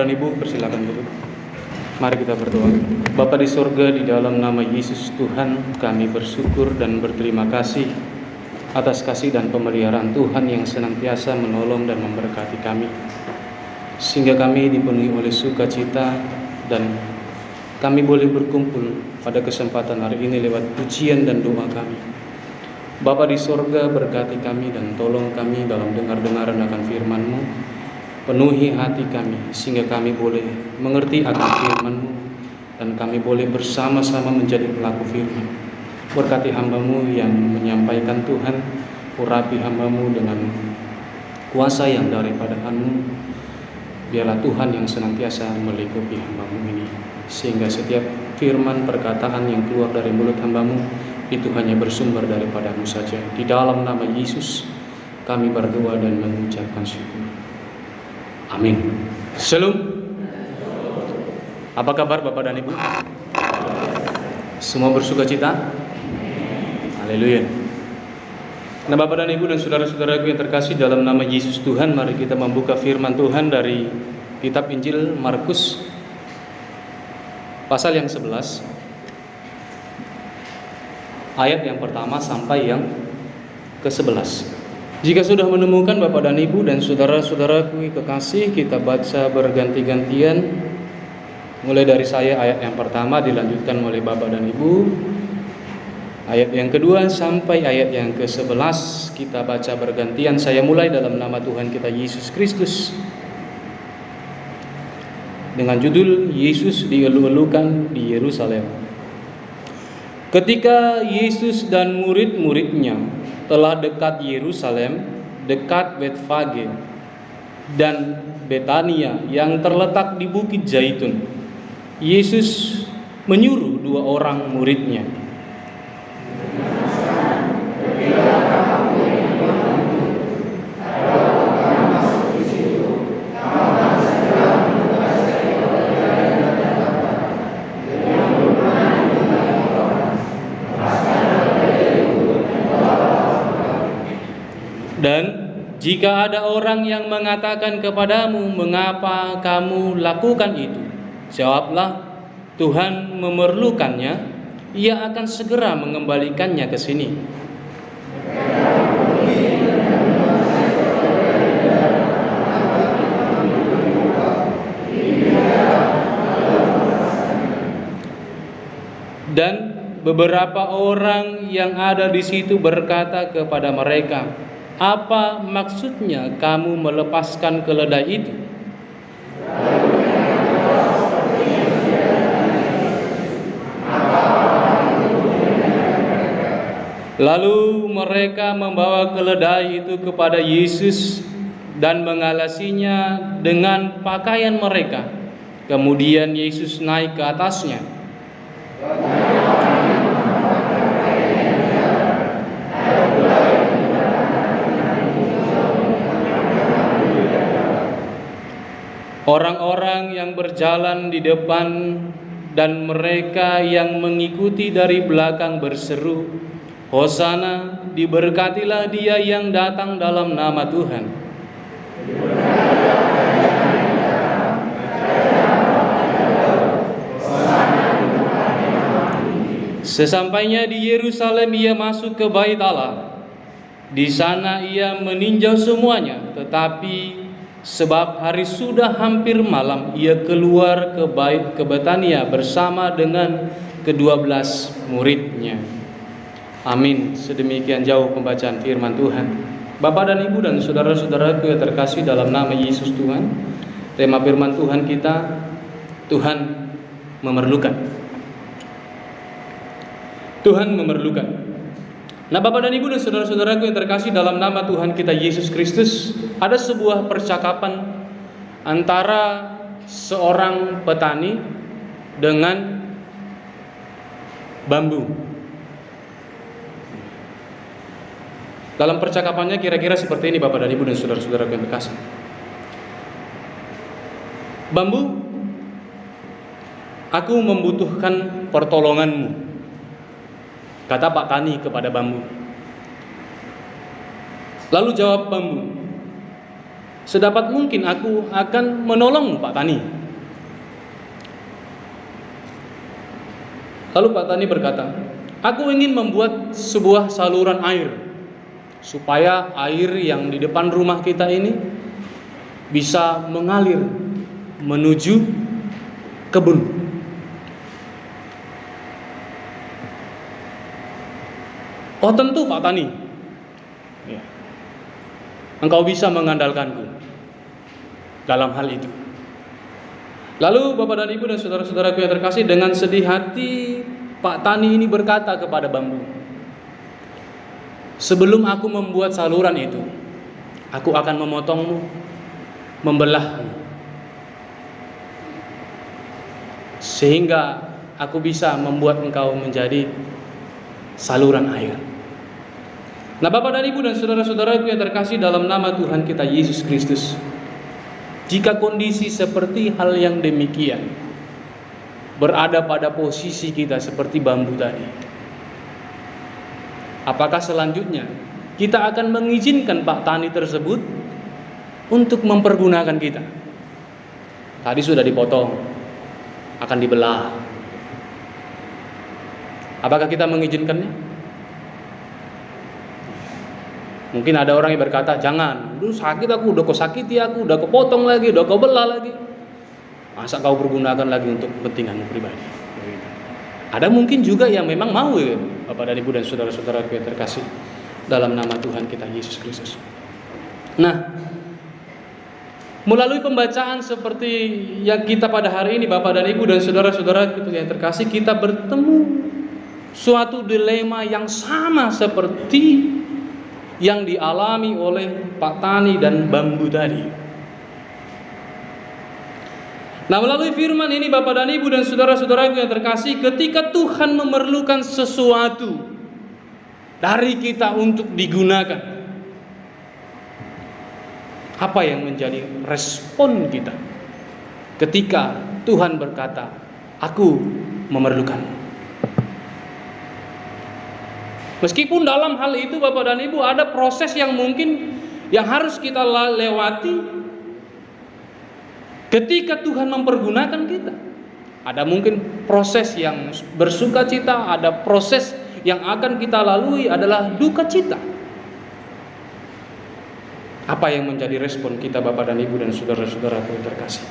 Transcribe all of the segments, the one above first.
dan Ibu, persilakan duduk. Mari kita berdoa. Bapa di sorga, di dalam nama Yesus Tuhan, kami bersyukur dan berterima kasih atas kasih dan pemeliharaan Tuhan yang senantiasa menolong dan memberkati kami, sehingga kami dipenuhi oleh sukacita dan kami boleh berkumpul pada kesempatan hari ini lewat pujian dan doa kami. Bapa di sorga, berkati kami dan tolong kami dalam dengar-dengaran akan firman-Mu. Penuhi hati kami sehingga kami boleh mengerti akan firman-Mu dan kami boleh bersama-sama menjadi pelaku firman. Berkati hamba-Mu yang menyampaikan Tuhan, urapi hamba-Mu dengan kuasa yang daripada Mu. Biarlah Tuhan yang senantiasa melingkupi hamba-Mu ini, sehingga setiap firman perkataan yang keluar dari mulut hamba-Mu itu hanya bersumber daripada-Mu saja. Di dalam nama Yesus kami berdoa dan mengucapkan syukur. Amin. Shalom. Apa kabar Bapak dan Ibu? Semua bersukacita? Haleluya. Nah, Bapak dan Ibu dan saudara-saudaraku yang terkasih dalam nama Yesus Tuhan, mari kita membuka firman Tuhan dari kitab Injil Markus pasal yang 11, ayat yang pertama sampai yang ke-11. Jika sudah menemukan Bapak dan Ibu dan saudara-saudaraku kekasih, kita baca berganti-gantian. Mulai dari saya ayat yang pertama, dilanjutkan oleh Bapak dan Ibu. Ayat yang kedua sampai ayat yang ke-11 kita baca bergantian. Saya mulai dalam nama Tuhan kita Yesus Kristus, dengan judul Yesus dielu-elukan di Yerusalem. Ketika Yesus dan murid-muridnya telah dekat Yerusalem, dekat Betfage dan Betania yang terletak di Bukit Zaitun, Yesus menyuruh 2 orang muridnya, dan jika ada orang yang mengatakan kepadamu, mengapa kamu lakukan itu? Jawablah, Tuhan memerlukannya, Ia akan segera mengembalikannya ke sini. Dan beberapa orang yang ada di situ berkata kepada mereka, apa maksudnya kamu melepaskan keledai itu? Lalu mereka membawa keledai itu kepada Yesus dan mengalasinya dengan pakaian mereka. Kemudian Yesus naik ke atasnya. Orang-orang yang berjalan di depan dan mereka yang mengikuti dari belakang berseru, Hosana, diberkatilah Dia yang datang dalam nama Tuhan. Sesampainya di Yerusalem, Ia masuk ke Bait Allah. Di sana Ia meninjau semuanya, tetapi sebab hari sudah hampir malam, Ia keluar ke Betania bersama dengan ke-12 muridnya. Amin. Sedemikian jauh pembacaan firman Tuhan. Bapak dan Ibu dan saudara-saudaraku yang terkasih dalam nama Yesus Tuhan, tema firman Tuhan kita, Tuhan memerlukan. Tuhan memerlukan. Nah, Bapak dan Ibu dan saudara-saudaraku yang terkasih dalam nama Tuhan kita Yesus Kristus, ada sebuah percakapan antara seorang petani dengan bambu. Dalam percakapannya kira-kira seperti ini, Bapak dan Ibu dan saudara-saudaraku yang terkasih. Bambu, aku membutuhkan pertolonganmu, kata Pak Tani kepada bambu. Lalu jawab bambu, sedapat mungkin aku akan menolongmu Pak Tani. Lalu Pak Tani berkata, aku ingin membuat sebuah saluran air supaya air yang di depan rumah kita ini bisa mengalir menuju kebun. Oh tentu Pak Tani, ya, engkau bisa mengandalkanku dalam hal itu. Lalu Bapak dan Ibu dan saudara-saudaraku yang terkasih, dengan sedih hati Pak Tani ini berkata kepada bambu, sebelum aku membuat saluran itu, aku akan memotongmu, membelahmu, sehingga aku bisa membuat engkau menjadi saluran air. Nah Bapak dan Ibu dan saudara-saudaraku yang terkasih dalam nama Tuhan kita Yesus Kristus, jika kondisi seperti hal yang demikian berada pada posisi kita seperti bambu tadi, apakah selanjutnya kita akan mengizinkan Pak Tani tersebut untuk mempergunakan kita? Tadi sudah dipotong, akan dibelah. Apakah kita mengizinkannya? Mungkin ada orang yang berkata, jangan, dulu sakit aku, udah kau sakiti aku, udah kau potong lagi, udah kau belah lagi, masa kau pergunakan lagi untuk kepentinganmu pribadi? Ada mungkin juga yang memang mau, ya, Bapak dan Ibu dan saudara-saudara yang terkasih dalam nama Tuhan kita Yesus Kristus. Nah, melalui pembacaan seperti yang kita pada hari ini, Bapak dan Ibu dan saudara-saudara yang terkasih, kita bertemu suatu dilema yang sama seperti yang dialami oleh Pak Tani dan bambu tadi. Nah, melalui firman ini Bapak dan Ibu dan saudara-saudaraku yang terkasih, ketika Tuhan memerlukan sesuatu dari kita untuk digunakan, apa yang menjadi respon kita ketika Tuhan berkata, aku memerlukanmu? Meskipun dalam hal itu Bapak dan Ibu ada proses yang mungkin yang harus kita lewati ketika Tuhan mempergunakan kita. Ada mungkin proses yang bersuka cita, ada proses yang akan kita lalui adalah duka cita. Apa yang menjadi respon kita Bapak dan Ibu dan saudara-saudara yang terkasih?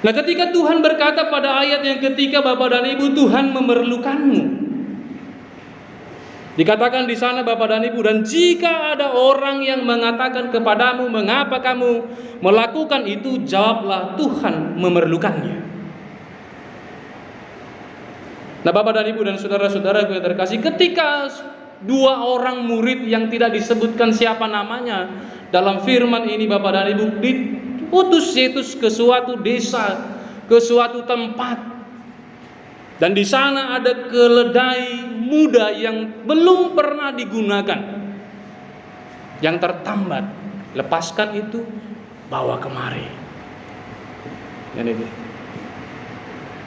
Nah, ketika Tuhan berkata pada ayat yang ketiga Bapak dan Ibu, Tuhan memerlukanmu. Dikatakan di sana Bapak dan Ibu, dan jika ada orang yang mengatakan kepadamu, mengapa kamu melakukan itu, jawablah, Tuhan memerlukannya. Nah Bapak dan Ibu dan saudara-saudara yang terkasih, ketika dua orang murid yang tidak disebutkan siapa namanya dalam firman ini Bapak dan Ibu diutus Yesus ke suatu desa, ke suatu tempat, dan di sana ada keledai muda yang belum pernah digunakan, yang tertambat. Lepaskan itu, bawa kemari.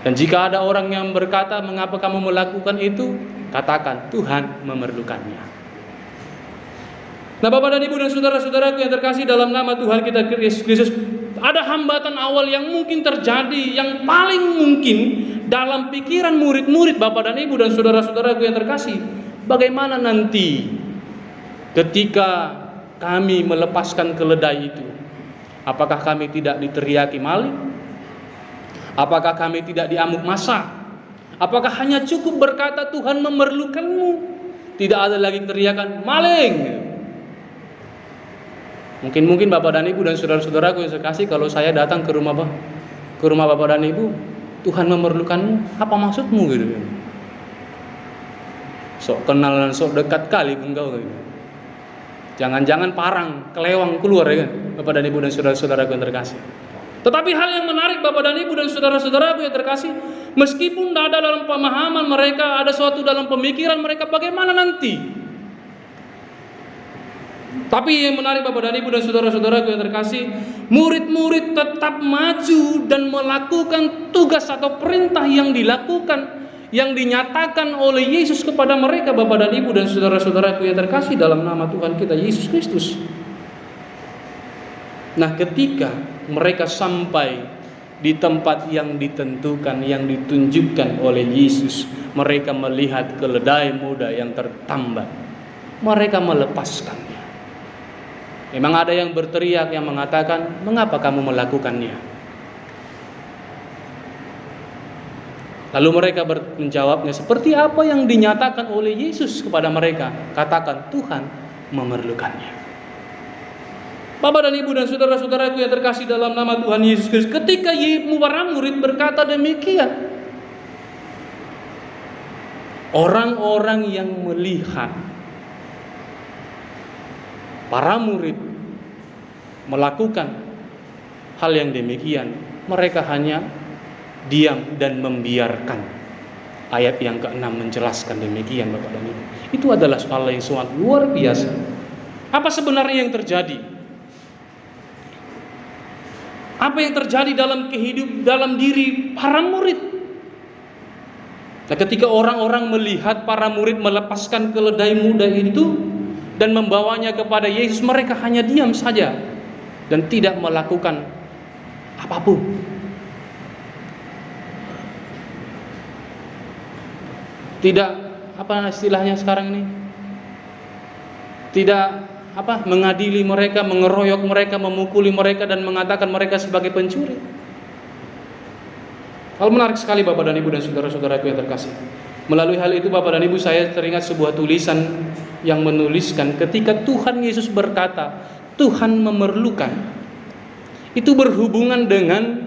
Dan jika ada orang yang berkata, mengapa kamu melakukan itu? Katakan, Tuhan memerlukannya. Nah Bapak dan Ibu dan saudara-saudaraku yang terkasih dalam nama Tuhan kita Yesus Kristus, ada hambatan awal yang mungkin terjadi, yang paling mungkin dalam pikiran murid-murid Bapak dan Ibu dan saudara-saudaraku yang terkasih. Bagaimana nanti ketika kami melepaskan keledai itu? Apakah kami tidak diteriaki maling? Apakah kami tidak diamuk massa? Apakah hanya cukup berkata Tuhan memerlukanmu? Tidak ada lagi teriakan maling. Mungkin Bapak dan Ibu dan saudara-saudaraku yang terkasih, kalau saya datang ke rumah Bapak dan Ibu, Tuhan memerlukanmu, apa maksudmu gitu? Sok kenal dan sok dekat kali engkau gitu. Jangan-jangan parang, kelewang keluar ya kan, Bapak dan Ibu dan saudara-saudaraku yang terkasih. Tetapi hal yang menarik Bapak dan Ibu dan saudara-saudaraku yang terkasih, meskipun tidak ada dalam pemahaman mereka, ada suatu dalam pemikiran mereka bagaimana nanti. Tapi yang menarik Bapak dan Ibu dan saudara-saudaraku yang terkasih, murid-murid tetap maju dan melakukan tugas atau perintah yang dilakukan, yang dinyatakan oleh Yesus kepada mereka Bapak dan Ibu dan saudara-saudaraku yang terkasih dalam nama Tuhan kita Yesus Kristus. Nah ketika mereka sampai di tempat yang ditentukan, yang ditunjukkan oleh Yesus, mereka melihat keledai muda yang tertambat. Mereka melepaskannya. Memang ada yang berteriak, yang mengatakan, "Mengapa kamu melakukannya?" Lalu mereka menjawabnya seperti apa yang dinyatakan oleh Yesus kepada mereka. Katakan, Tuhan memerlukannya. Bapak dan Ibu dan saudara-saudaraku yang terkasih dalam nama Tuhan Yesus Kristus, ketika para murid berkata demikian, orang-orang yang melihat para murid melakukan hal yang demikian, mereka hanya diam dan membiarkan. Ayat yang ke-6 menjelaskan demikian, Bapak dan Ibu. Itu adalah hal yang sangat luar biasa. Apa sebenarnya yang terjadi? Apa yang terjadi dalam diri para murid? Nah, ketika orang-orang melihat para murid melepaskan keledai muda itu dan membawanya kepada Yesus, mereka hanya diam saja dan tidak melakukan apapun. Tidak, apa istilahnya sekarang ini? Tidak mengadili mereka, mengeroyok mereka, memukuli mereka dan mengatakan mereka sebagai pencuri. Hal menarik sekali Bapak dan Ibu dan saudara-saudaraku yang terkasih. Melalui hal itu Bapak dan Ibu, saya teringat sebuah tulisan yang menuliskan ketika Tuhan Yesus berkata, Tuhan memerlukan. Itu berhubungan dengan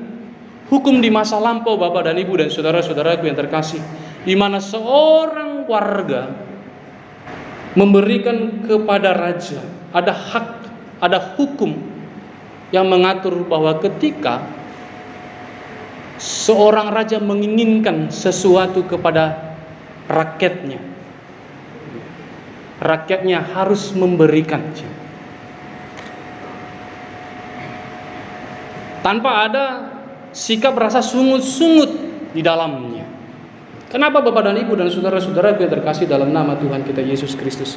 hukum di masa lampau Bapak dan Ibu dan saudara-saudaraku yang terkasih, di mana seorang warga memberikan kepada raja, ada hak, ada hukum yang mengatur bahwa ketika seorang raja menginginkan sesuatu kepada rakyatnya, rakyatnya harus memberikannya tanpa ada sikap rasa sungut-sungut di dalamnya. Kenapa Bapak dan Ibu dan saudara-saudaraku yang terkasih dalam nama Tuhan kita Yesus Kristus?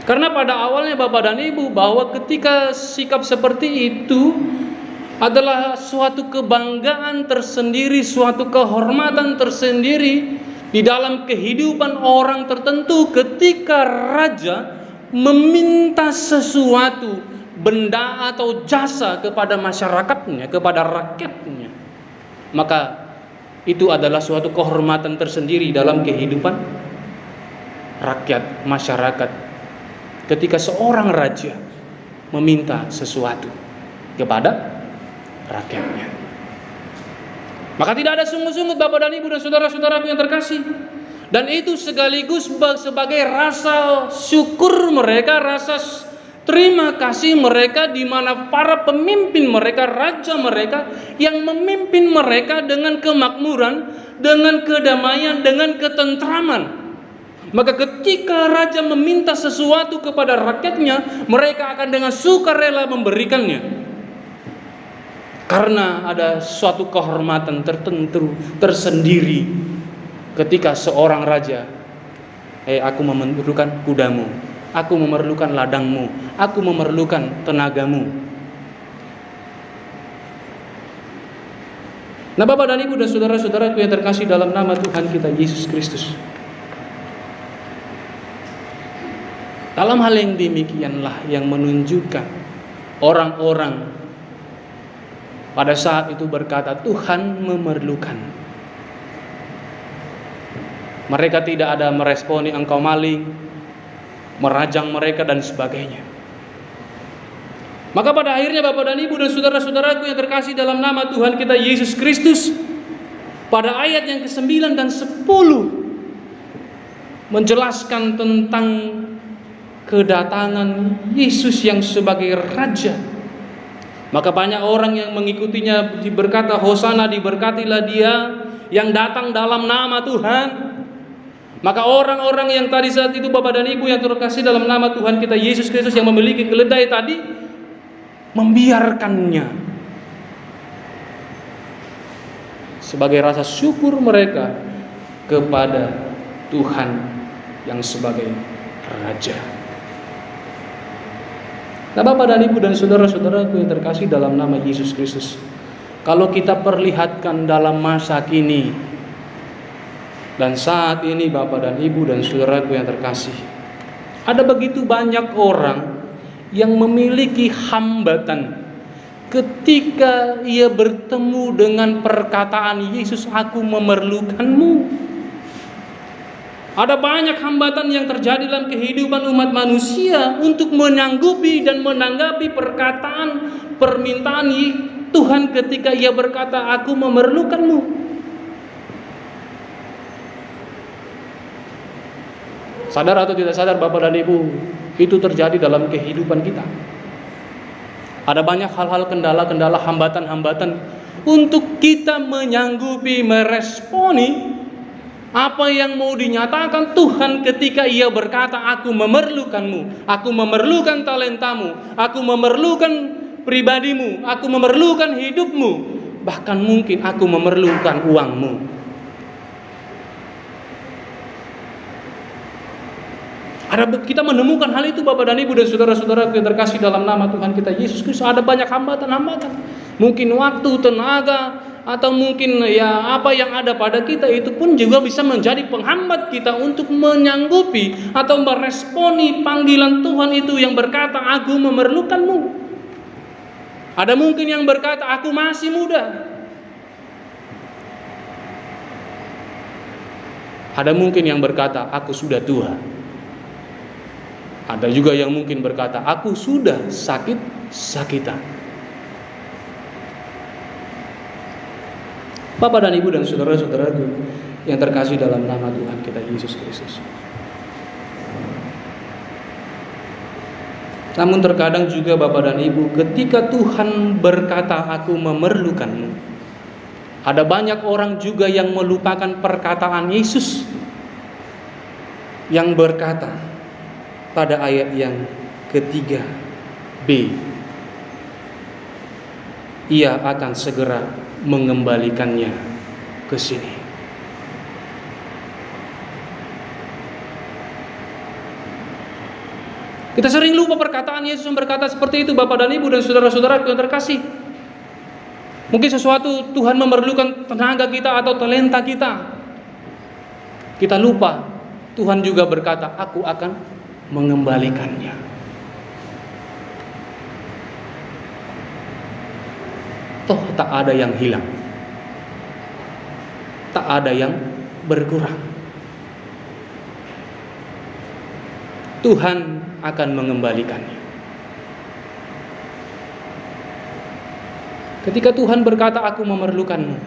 Karena pada awalnya Bapak dan Ibu, bahwa ketika sikap seperti itu adalah suatu kebanggaan tersendiri, suatu kehormatan tersendiri di dalam kehidupan orang tertentu. Ketika raja meminta sesuatu, benda atau jasa kepada masyarakatnya, kepada rakyatnya, maka itu adalah suatu kehormatan tersendiri dalam kehidupan rakyat, masyarakat. Ketika seorang raja meminta sesuatu kepada rakyatnya, maka tidak ada sungut-sungut Bapak dan Ibu dan saudara-saudaraku yang terkasih. Dan itu sekaligus sebagai rasa syukur mereka, rasa terima kasih mereka, di mana para pemimpin mereka, raja mereka yang memimpin mereka dengan kemakmuran, dengan kedamaian, dengan ketentraman. Maka ketika raja meminta sesuatu kepada rakyatnya, mereka akan dengan sukarela memberikannya. Karena ada suatu kehormatan tertentu tersendiri ketika seorang raja, aku memerlukan kudamu, aku memerlukan ladangmu, aku memerlukan tenagamu. Nah Bapak dan Ibu dan saudara-saudaraku yang terkasih dalam nama Tuhan kita Yesus Kristus, dalam hal yang demikianlah yang menunjukkan orang-orang pada saat itu berkata, Tuhan memerlukan. Mereka tidak ada meresponi engkau maling, merajang mereka dan sebagainya. Maka pada akhirnya Bapak dan Ibu dan saudara-saudaraku yang terkasih dalam nama Tuhan kita Yesus Kristus, pada ayat yang ke-9 dan 10 menjelaskan tentang kedatangan Yesus yang sebagai Raja. Maka banyak orang yang mengikutinya berkata, Hosana, diberkatilah dia yang datang dalam nama Tuhan. Maka orang-orang yang tadi saat itu Bapak dan Ibu yang terkasih dalam nama Tuhan kita Yesus Kristus yang memiliki keledai tadi, membiarkannya sebagai rasa syukur mereka kepada Tuhan yang sebagai Raja. Nah Bapak dan Ibu dan saudara-saudaraku yang terkasih dalam nama Yesus Kristus, Kalau kita perlihatkan dalam masa kini dan saat ini, Bapak dan Ibu dan saudaraku yang terkasih, ada begitu banyak orang yang memiliki hambatan ketika ia bertemu dengan perkataan Yesus, "Aku memerlukanmu." Ada banyak hambatan yang terjadi dalam kehidupan umat manusia untuk menyanggupi dan menanggapi perkataan permintaan Tuhan ketika ia berkata, "Aku memerlukanmu." Sadar atau tidak sadar, Bapak dan Ibu, itu terjadi dalam kehidupan kita. Ada banyak hal-hal, kendala-kendala, hambatan-hambatan untuk kita menyanggupi, meresponi apa yang mau dinyatakan Tuhan ketika ia berkata, "Aku memerlukanmu, aku memerlukan talentamu, aku memerlukan pribadimu, aku memerlukan hidupmu, bahkan mungkin aku memerlukan uangmu." Kita menemukan hal itu, Bapak dan Ibu dan saudara-saudara yang terkasih dalam nama Tuhan kita Yesus Kristus. Ada banyak hambatan-hambatan, mungkin waktu, tenaga, atau mungkin apa yang ada pada kita itu pun juga bisa menjadi penghambat kita untuk menyanggupi atau meresponi panggilan Tuhan itu yang berkata, "Aku memerlukanmu." Ada mungkin yang berkata, "Aku masih muda." Ada mungkin yang berkata, "Aku sudah tua." Ada juga yang mungkin berkata, "Aku sudah sakit-sakitan." Bapak dan Ibu dan saudara-saudaraku yang terkasih dalam nama Tuhan kita Yesus Kristus. Namun terkadang juga, Bapak dan Ibu, ketika Tuhan berkata, "Aku memerlukanmu," ada banyak orang juga yang melupakan perkataan Yesus yang berkata pada ayat yang ketiga B, "Ia akan segera mengembalikannya ke sini." Kita sering lupa perkataan Yesus yang berkata seperti itu, Bapak dan Ibu dan saudara-saudaraku yang terkasih. Mungkin sesuatu Tuhan memerlukan tenaga kita atau talenta kita. Kita lupa Tuhan juga berkata, "Aku akan mengembalikannya." Toh tak ada yang hilang, tak ada yang berkurang. Tuhan akan mengembalikannya. Ketika Tuhan berkata, "Aku memerlukanmu,"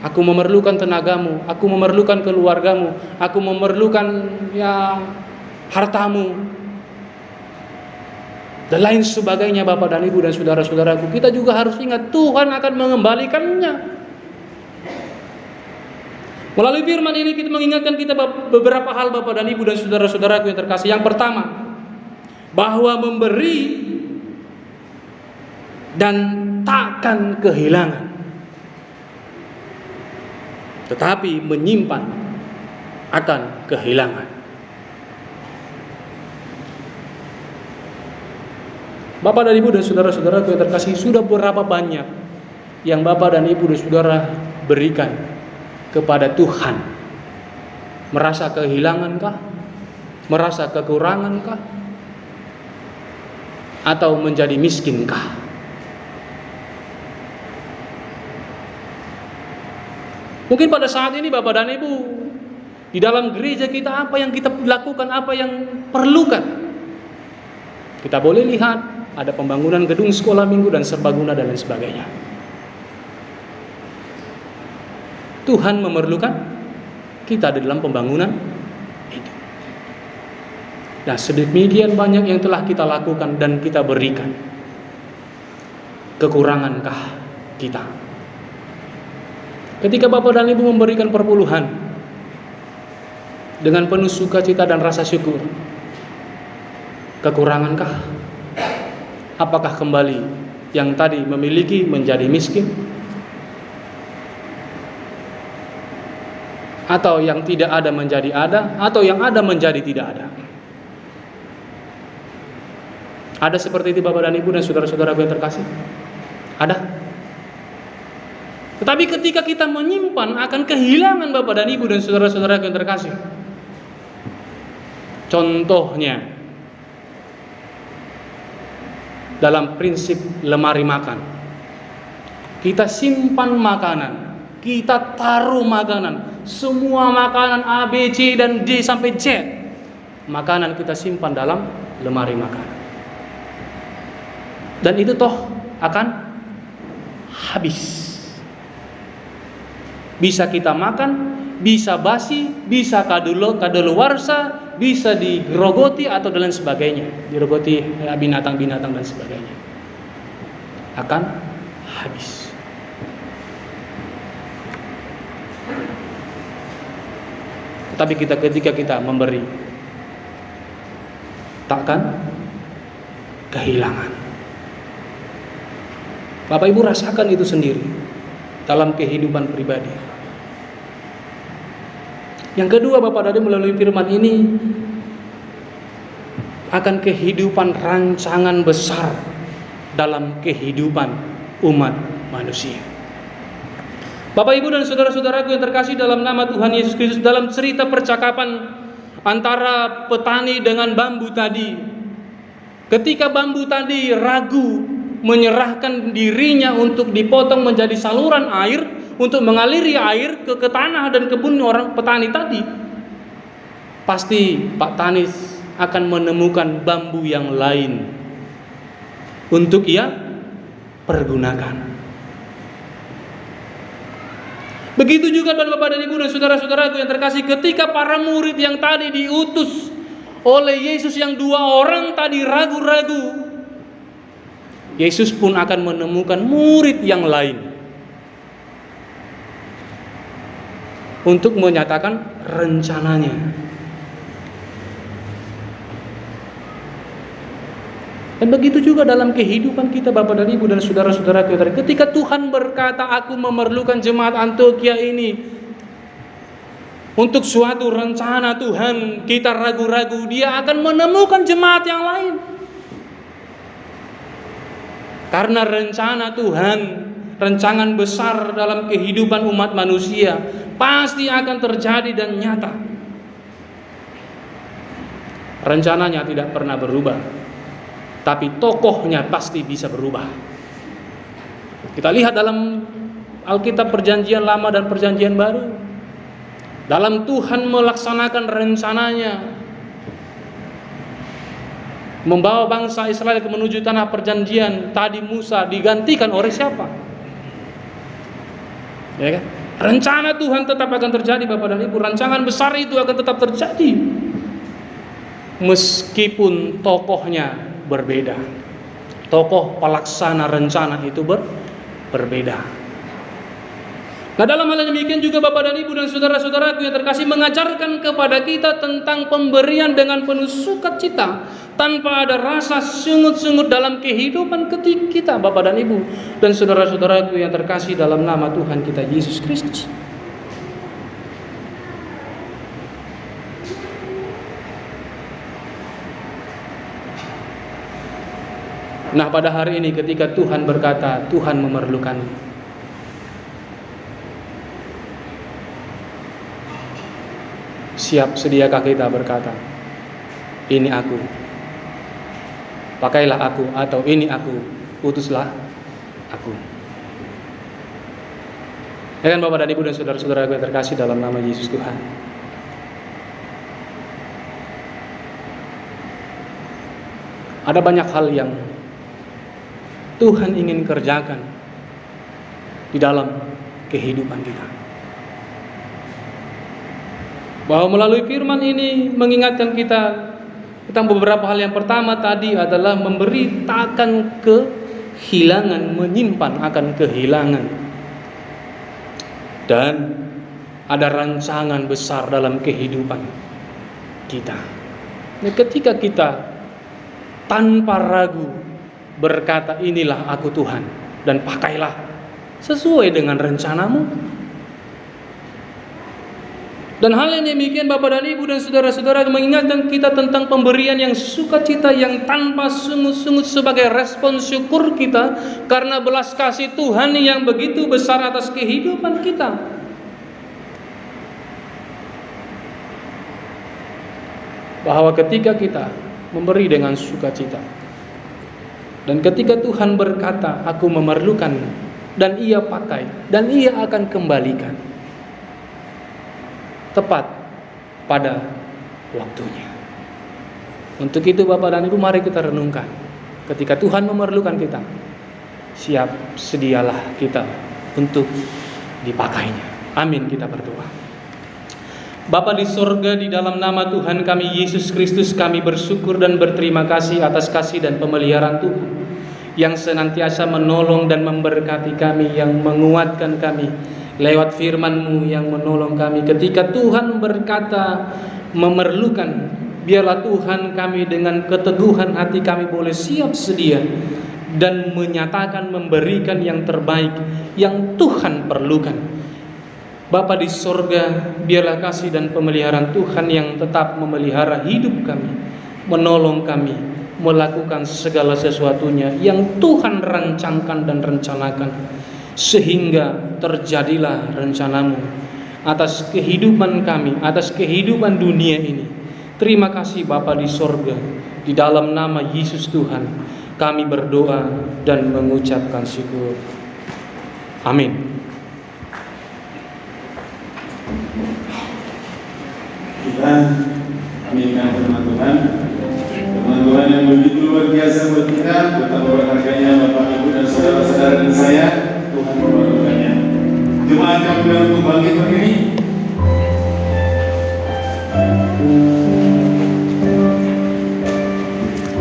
aku memerlukan tenagamu, aku memerlukan keluargamu, aku memerlukan hartamu, dan lain sebagainya, Bapak dan Ibu dan saudara-saudaraku, kita juga harus ingat Tuhan akan mengembalikannya. Melalui firman ini kita mengingatkan kita beberapa hal, Bapak dan Ibu dan saudara-saudaraku yang terkasih. Yang pertama, bahwa memberi dan takkan kehilangan, tetapi menyimpan akan kehilangan. Bapak dan Ibu dan saudara-saudaraku yang terkasih, sudah berapa banyak yang Bapak dan Ibu dan saudara berikan kepada Tuhan? Merasa kehilangankah? Merasa kekurangankah? Atau menjadi miskinkah? Mungkin pada saat ini, Bapak dan Ibu, di dalam gereja kita, apa yang kita lakukan, apa yang perlukan? Kita boleh lihat ada pembangunan gedung sekolah minggu dan serbaguna dan lain sebagainya. Tuhan memerlukan kita di dalam pembangunan itu. Dan sedemikian banyak yang telah kita lakukan dan kita berikan. Kekurangankah kita? Ketika Bapak dan Ibu memberikan perpuluhan dengan penuh sukacita dan rasa syukur, kekurangankah? Apakah kembali yang tadi memiliki menjadi miskin? Atau yang tidak ada menjadi ada? Atau yang ada menjadi tidak ada? Ada seperti itu, Bapak dan Ibu dan saudara-saudara yang terkasih? Ada? Tetapi ketika kita menyimpan akan kehilangan Bapak dan Ibu dan saudara-saudara yang terkasih. Contohnya dalam prinsip lemari makan. Kita simpan makanan, kita taruh makanan, semua makanan A, B, C dan D sampai Z. Makanan kita simpan dalam lemari makan. Dan itu toh akan habis. Bisa kita makan, bisa basi, bisa kadaluarsa, bisa digerogoti atau dan lain sebagainya, dirogoti binatang-binatang dan sebagainya. Akan habis. Tetapi ketika kita memberi, takkan kehilangan. Bapak Ibu rasakan itu sendiri dalam kehidupan pribadi. Yang kedua, Bapak dan Ibu, melalui firman ini akan kehidupan rancangan besar dalam kehidupan umat manusia. Bapak Ibu dan saudara-saudaraku yang terkasih dalam nama Tuhan Yesus Kristus, dalam cerita percakapan antara petani dengan bambu tadi, ketika bambu tadi ragu menyerahkan dirinya untuk dipotong menjadi saluran air untuk mengaliri air ke tanah dan kebun orang petani tadi, pasti Pak Tanis akan menemukan bambu yang lain untuk ia pergunakan. Begitu juga dengan Bapak dan Ibu dan saudara-saudaraku yang terkasih, ketika para murid yang tadi diutus oleh Yesus yang 2 orang tadi ragu-ragu, Yesus pun akan menemukan murid yang lain untuk menyatakan rencananya. Dan begitu juga dalam kehidupan kita Bapak dan Ibu dan saudara-saudara kita. Ketika Tuhan berkata, aku memerlukan jemaat Antioquia ini untuk suatu rencana Tuhan, kita ragu-ragu, Dia akan menemukan jemaat yang lain. Karena rencana Tuhan, rancangan besar dalam kehidupan umat manusia pasti akan terjadi dan nyata. Rencananya tidak pernah berubah, tapi tokohnya pasti bisa berubah. Kita lihat dalam Alkitab Perjanjian Lama dan Perjanjian Baru, dalam Tuhan melaksanakan rencananya membawa bangsa Israel menuju tanah perjanjian, tadi Musa digantikan oleh siapa? Ya kan? Rencana Tuhan tetap akan terjadi Bapak dan Ibu. Rancangan besar itu akan tetap terjadi meskipun tokohnya berbeda. Tokoh pelaksana rencana itu berbeda. Nah, dalam hal yang demikian juga Bapak dan Ibu dan saudara-saudaraku yang terkasih, mengajarkan kepada kita tentang pemberian dengan penuh sukacita, tanpa ada rasa sungut-sungut dalam kehidupan kita Bapak dan Ibu dan saudara-saudaraku yang terkasih dalam nama Tuhan kita Yesus Kristus. Nah, pada hari ini ketika Tuhan berkata, Tuhan memerlukan, siap sediakah kita berkata, ini aku, pakailah aku, atau ini aku, utuslah aku. Ya kan Bapak dan Ibu dan saudara-saudara yang terkasih dalam nama Yesus Tuhan. Ada banyak hal yang Tuhan ingin kerjakan di dalam kehidupan kita. Bahwa melalui firman ini mengingatkan kita tentang beberapa hal. Yang pertama tadi adalah memberi takkan kehilangan, menyimpan akan kehilangan. Dan ada rancangan besar dalam kehidupan kita. Nah, ketika kita tanpa ragu berkata, inilah aku Tuhan, dan pakailah sesuai dengan rencanamu, Dan hal yang demikian Bapak dan Ibu dan saudara-saudara mengingatkan kita tentang pemberian yang sukacita yang tanpa sungut-sungut sebagai respon syukur kita karena belas kasih Tuhan yang begitu besar atas kehidupan kita. Bahwa ketika kita memberi dengan sukacita dan ketika Tuhan berkata, aku memerlukan dan Ia pakai dan Ia akan kembalikan tepat pada waktunya. Untuk itu Bapak dan Ibu, mari kita renungkan. Ketika Tuhan memerlukan kita, siap sedialah kita untuk dipakainya. Amin, kita berdoa. Bapa di sorga, di dalam nama Tuhan kami Yesus Kristus, kami bersyukur dan berterima kasih atas kasih dan pemeliharaan Tuhan yang senantiasa menolong dan memberkati kami, yang menguatkan kami lewat firman-Mu, yang menolong kami ketika Tuhan berkata memerlukan. Biarlah Tuhan kami dengan keteguhan hati kami boleh siap sedia dan menyatakan memberikan yang terbaik yang Tuhan perlukan. Bapa di sorga, biarlah kasih dan pemeliharaan Tuhan yang tetap memelihara hidup kami, menolong kami melakukan segala sesuatunya yang Tuhan rancangkan dan rencanakan, sehingga terjadilah rencana-Mu atas kehidupan kami, atas kehidupan dunia ini. Terima kasih Bapa di sorga, di dalam nama Yesus Tuhan kami berdoa dan mengucapkan syukur. Amin. Kita aminkan firman Tuhan. Firman Tuhan yang begitu luar biasa buat kita, betapa berharganya Bapak Ibu dan saudara-saudara dan saya. Tuhan memerlukannya. Jemaat kami untuk bangkit berdiri.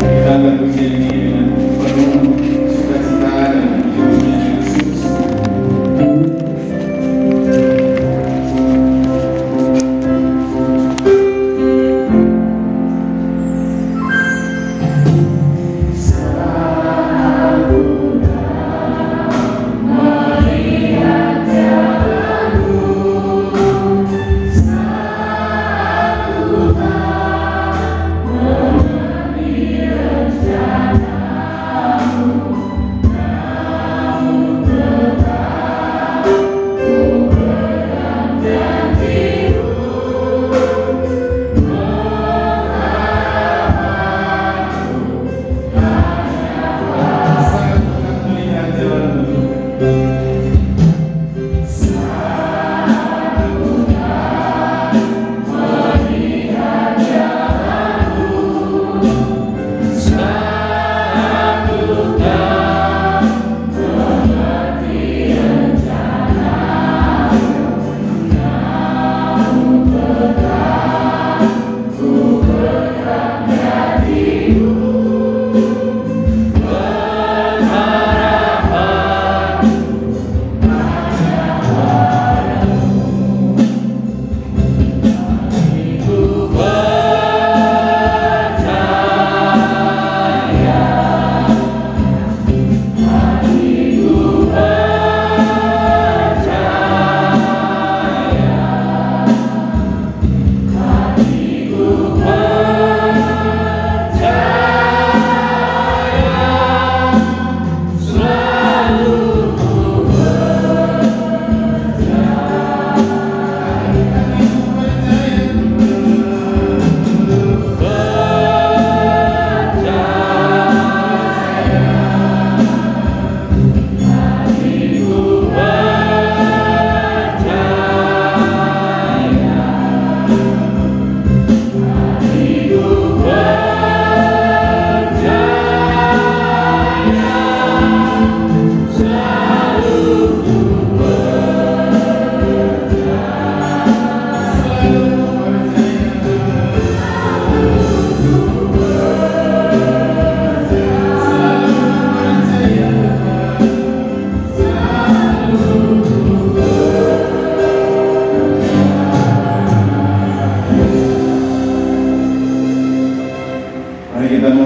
Kita akan berdiri dengan penuh sukacita dan hidupnya dengan sungguh-sungguh.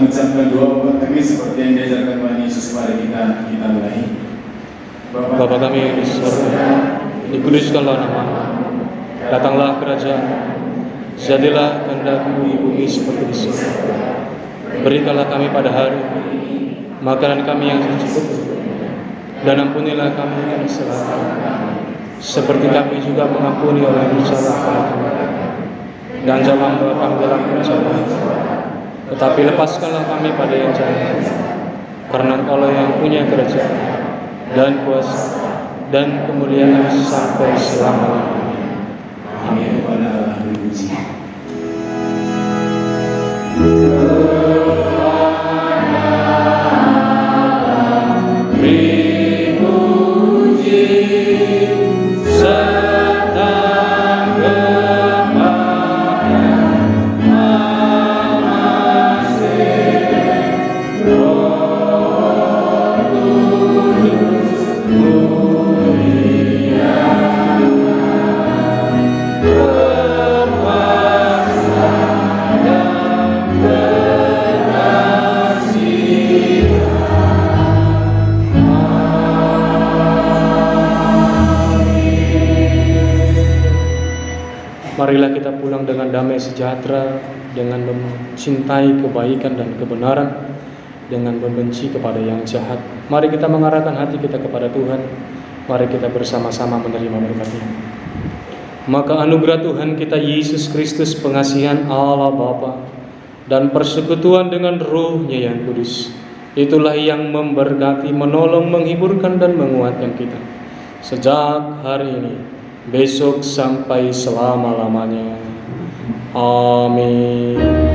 mengucapkan doa buat kami seperti yang diajarkan Tuhan Yesus kepada kita. Kita mulai. Bapa kami di surga, dikuduskanlah nama-Mu, Datanglah kerajaan, jadilah kehendak-Mu di bumi seperti di surga. Berikanlah kami pada hari makanan kami yang cukup, dan ampunilah kami yang kesalahan kami, seperti kami juga mengampuni orang yang bersalah kepada kami. Dan jangan membawa kami dalam pencobaan, tetapi lepaskanlah kami pada yang jahat. Karena Engkaulah yang punya kerajaan dan kuasa dan kemuliaan sampai selama-lamanya. Amin. Kepada Allah dipuji. Marilah kita pulang dengan damai sejahtera, dengan mencintai kebaikan dan kebenaran, dengan membenci kepada yang jahat. Mari kita mengarahkan hati kita kepada Tuhan. Mari kita bersama-sama menerima berkat-Nya. Maka anugerah Tuhan kita Yesus Kristus, pengasihan Allah Bapa, dan persekutuan dengan Roh-Nya yang kudus, itulah yang memberkati, menolong, menghiburkan, dan menguatkan kita sejak hari ini, besok sampai selama-lamanya. Amin.